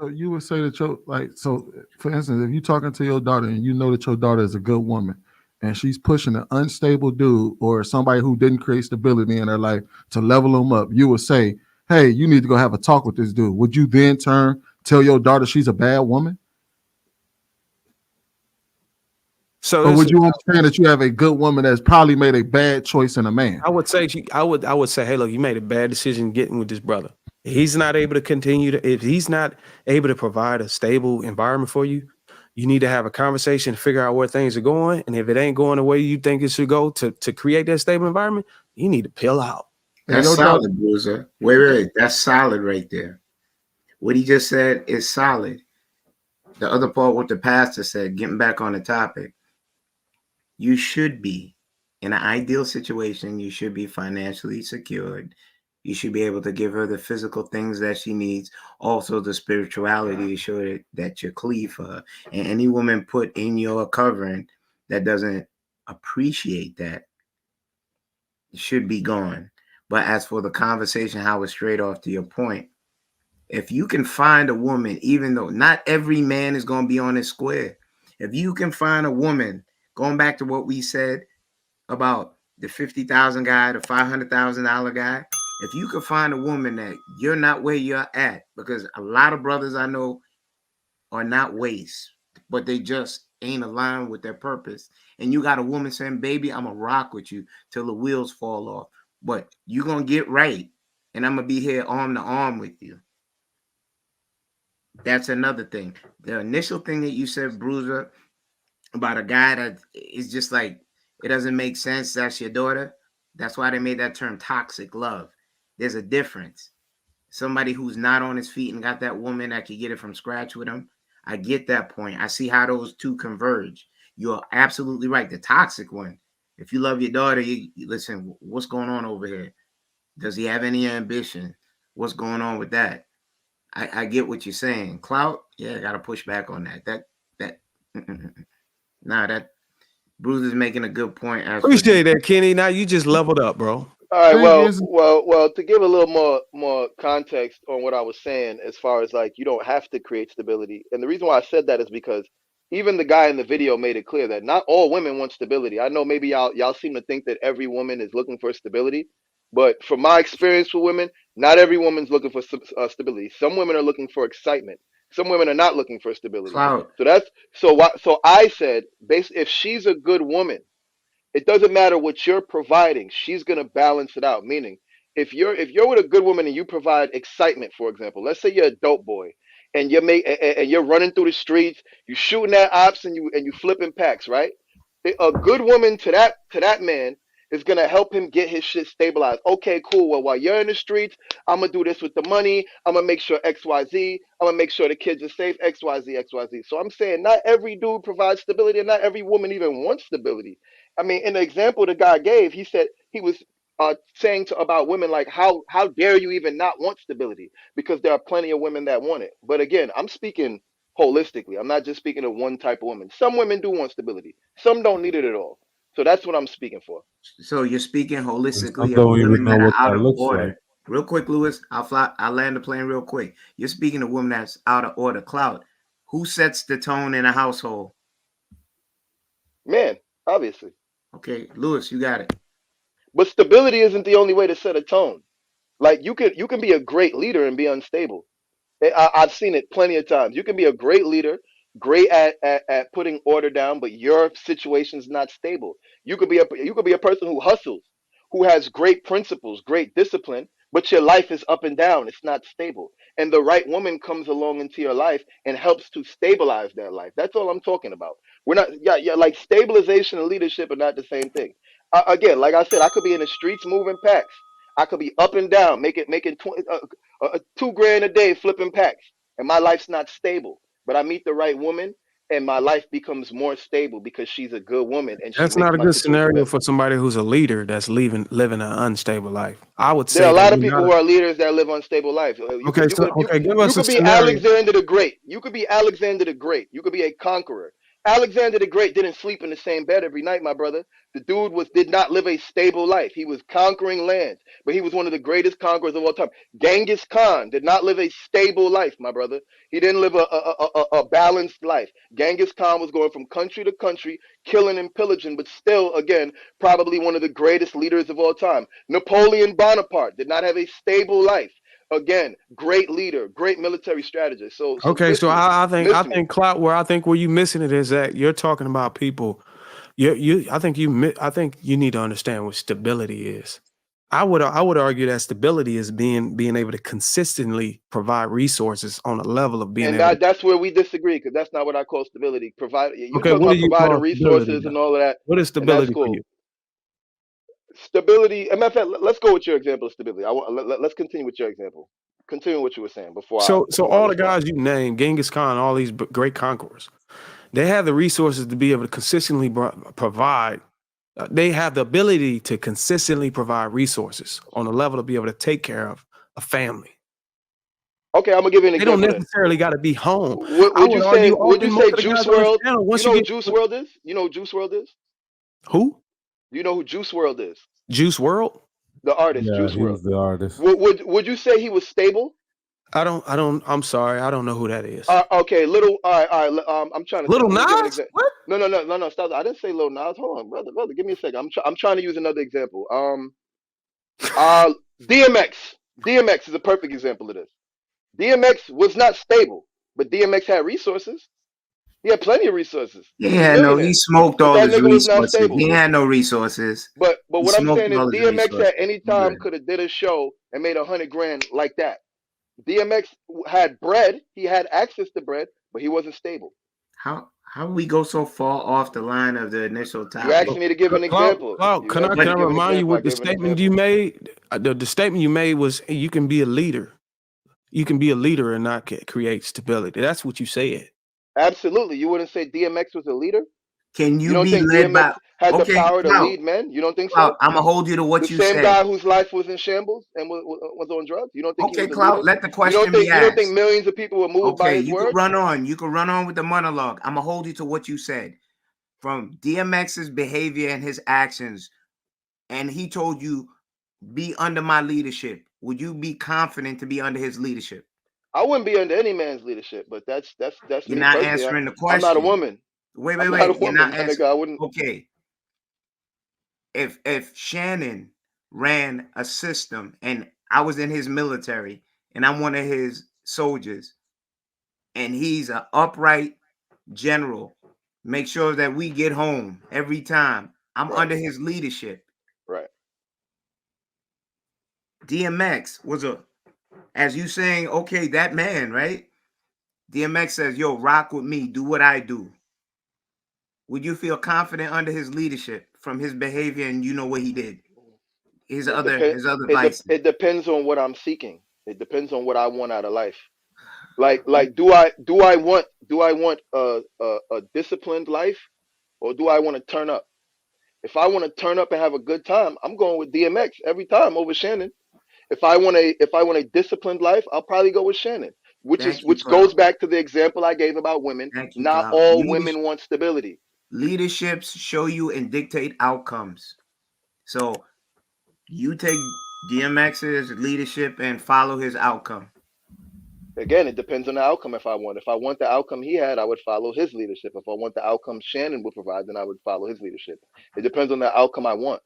So you would say that so for instance, if you're talking to your daughter and you know that your daughter is a good woman and she's pushing an unstable dude or somebody who didn't create stability in her life to level them up, you would say, hey, you need to go have a talk with this dude. Would you then tell your daughter she's a bad woman? So Or this would is, you understand that you have a good woman that's probably made a bad choice in a man? I would say, hey, look, you made a bad decision getting with this brother. If he's not able to continue to, if he's not able to provide a stable environment for you, you need to have a conversation, figure out where things are going. And if it ain't going the way you think it should go to create that stable environment, you need to peel out. And That's your daughter, solid, Bruiser. Wait. That's solid right there. What he just said is solid. The other part, what the pastor said, getting back on the topic, you should be in an ideal situation. You should be financially secured. You should be able to give her the physical things that she needs, also the spirituality to show that you cleave for her. And any woman put in your covering that doesn't appreciate that should be gone. But as for the conversation, how it's straight off to your point, if you can find a woman, even though not every man is going to be on his square, if you can find a woman, going back to what we said about the 50,000 guy, the $500,000 guy, if you can find a woman that you're not where you're at, because a lot of brothers I know are not waste, but they just ain't aligned with their purpose. And you got a woman saying, baby, I'm going to rock with you till the wheels fall off, but you're going to get right. And I'm going to be here arm to arm with you. That's another thing. The initial thing that you said, Bruiser, about a guy that is just like, it doesn't make sense. That's your daughter. That's why they made that term toxic love. There's a difference. Somebody who's not on his feet and got that woman that can get it from scratch with him. I get that point. I see how those two converge. You're absolutely right. The toxic one. If you love your daughter, you listen, what's going on over here? Does he have any ambition? What's going on with that? I get what you're saying. Clout, yeah, I got to push back on that. That Bruce is making a good point. Appreciate that, Kenny. Now you just leveled up, bro. All right. thing is, Well. To give a little more context on what I was saying, as far as like you don't have to create stability, and the reason why I said that is because even the guy in the video made it clear that not all women want stability. I know maybe y'all seem to think that every woman is looking for stability, but from my experience with women, not every woman's looking for stability. Some women are looking for excitement. Some women are not looking for stability. Clout. So that's so I said, if she's a good woman, it doesn't matter what you're providing. She's gonna balance it out. Meaning, if you're with a good woman and you provide excitement, for example, let's say you're a dope boy and you're running through the streets, you shooting at ops and you flipping packs, right? A good woman to that man is gonna help him get his shit stabilized. Okay, cool. Well, while you're in the streets, I'm gonna do this with the money. I'm gonna make sure XYZ. I'm gonna make sure the kids are safe. XYZ, XYZ. So I'm saying not every dude provides stability, and not every woman even wants stability. I mean, in the example the guy gave, he said he was saying about women like how dare you even not want stability, because there are plenty of women that want it. But again, I'm speaking holistically. I'm not just speaking of one type of woman. Some women do want stability. Some don't need it at all. So that's what I'm speaking for. So you're speaking And holistically some of don't even women know that are what out that of looks order. like. Real quick, Lewis, I'll land the plane real quick. You're speaking of women that's out of order. Clout. Who sets the tone in a household? Man, obviously. Okay, Lewis, you got it. But stability isn't the only way to set a tone. Like you can be a great leader and be unstable. I've seen it plenty of times. You can be a great leader, great at putting order down, but your situation's not stable. You could be a person who hustles, who has great principles, great discipline, but your life is up and down. It's not stable. And the right woman comes along into your life and helps to stabilize that life. That's all I'm talking about. We're not, yeah, like stabilization and leadership are not the same thing. Again, like I said, I could be in the streets moving packs. I could be up and down, making 2 grand a day flipping packs, and my life's not stable. But I meet the right woman, and my life becomes more stable because she's a good woman and she That's makes not a my good situation scenario better. for somebody who's a leader that's living an unstable life. I would There are say a that lot of you're people not who are leaders that live unstable lives. You okay. could you So could you okay, give you us a could be scenario. Alexander the Great. You could be Alexander the Great. You could be a conqueror. Alexander the Great didn't sleep in the same bed every night, my brother. The dude did not live a stable life. He was conquering lands, but he was one of the greatest conquerors of all time. Genghis Khan did not live a stable life, my brother. He didn't live a balanced life. Genghis Khan was going from country to country, killing and pillaging, but still, again, probably one of the greatest leaders of all time. Napoleon Bonaparte did not have a stable life. Again, great leader, great military strategist. So Okay, miss so me, I miss me. think Clout, where you missing it is that you're talking about people. I think you need to understand what stability is. I would argue that stability is being able to consistently provide resources on a level of being And able to. that's where we disagree, because that's not what I call stability. You Okay, talk what do about you providing call stability resources though? and all of that, What is and that's stability for cool. you? Stability. As a matter of fact, let's go with your example of stability. Let's continue with your example. Continue what you were saying So before I all the respond. guys you named, Genghis Khan, all these great conquerors, they have the resources to be able to consistently provide. They have the ability to consistently provide resources on a level to be able to take care of a family. Okay, I'm gonna give you an They don't example then. necessarily got to be home. I Would you would say argue often most of the Juice guys on this World? channel, You once you know who get Juice World is? You know who Juice World is? who? Do you know who Juice World is? Juice World? The artist, Yeah, Juice he World. was the artist. Would you say he was stable? I'm sorry, I don't know who that is. Okay, little. All right. I'm trying to think. Little Let me give an Nas? example. What? No. Stop. I didn't say Lil Nas. Hold on, brother. Give me a second. I'm trying to use another example. Uh, DMX. DMX is a perfect example of this. DMX was not stable, but DMX had resources. He had plenty of resources. He was a He millionaire, smoked but all that his nigga was not resources. He stable. had no resources. But He what I'm smoked saying is all his DMX resources. at any time could have did a show and made 100 grand like that. DMX had bread. He had access to bread, but he wasn't stable. How we go so far off the line of the initial You topic? asked me to give an example. Clout, You can asked me I to give an remind you example. I what the gave an statement example. you made? The statement you made was you can be a leader. You can be a leader and not create stability. That's what you said. Absolutely. You wouldn't say DMX was a leader? Can You you don't be think led DMX by? had the Okay, power to Clout, lead men? You don't think Clout, so? I'm gonna hold you to The what you same said. guy whose life was in shambles and was on drugs? You don't think he Okay, was a leader? Clout, let the You don't question be think asked. millions of people were moved by Okay, his you could words? run on. You could run on with the monologue. I'm gonna hold you to what you said. From DMX's behavior and his actions, and he told you, be under my leadership. Would you be confident to be under his leadership? I wouldn't be under any man's leadership, but that's You're me not personally. answering the I'm not a question. woman. Wait, I'm wait, not a wait. You're woman, not my answering. nigga. I wouldn't. Okay. If Shannon ran a system and I was in his military and I'm one of his soldiers and he's an upright general, make sure that we get home every time. I'm Right, under his leadership. right. DMX was as you saying, okay, that man, right? DMX says, yo, rock with me, do what I do. Would you feel confident under his leadership from his behavior and you know what he did? His It other depend. his other vices. It depends on what I'm seeking. It depends on what I want out of life. Like do I want a disciplined life, or do I want to turn up? If I want to turn up and have a good time, I'm going with DMX every time over Shannon. If I want a disciplined life, I'll probably go with Shannon, Thank you, which goes Cloud. back to the example I gave about women. Thank you, Not Cloud. all women want stability. Leaderships show you and dictate outcomes. So you take DMX's leadership and follow his outcome. Again, it depends on the outcome. If I want the outcome he had, I would follow his leadership. If I want the outcome Shannon would provide, then I would follow his leadership. It depends on the outcome I want.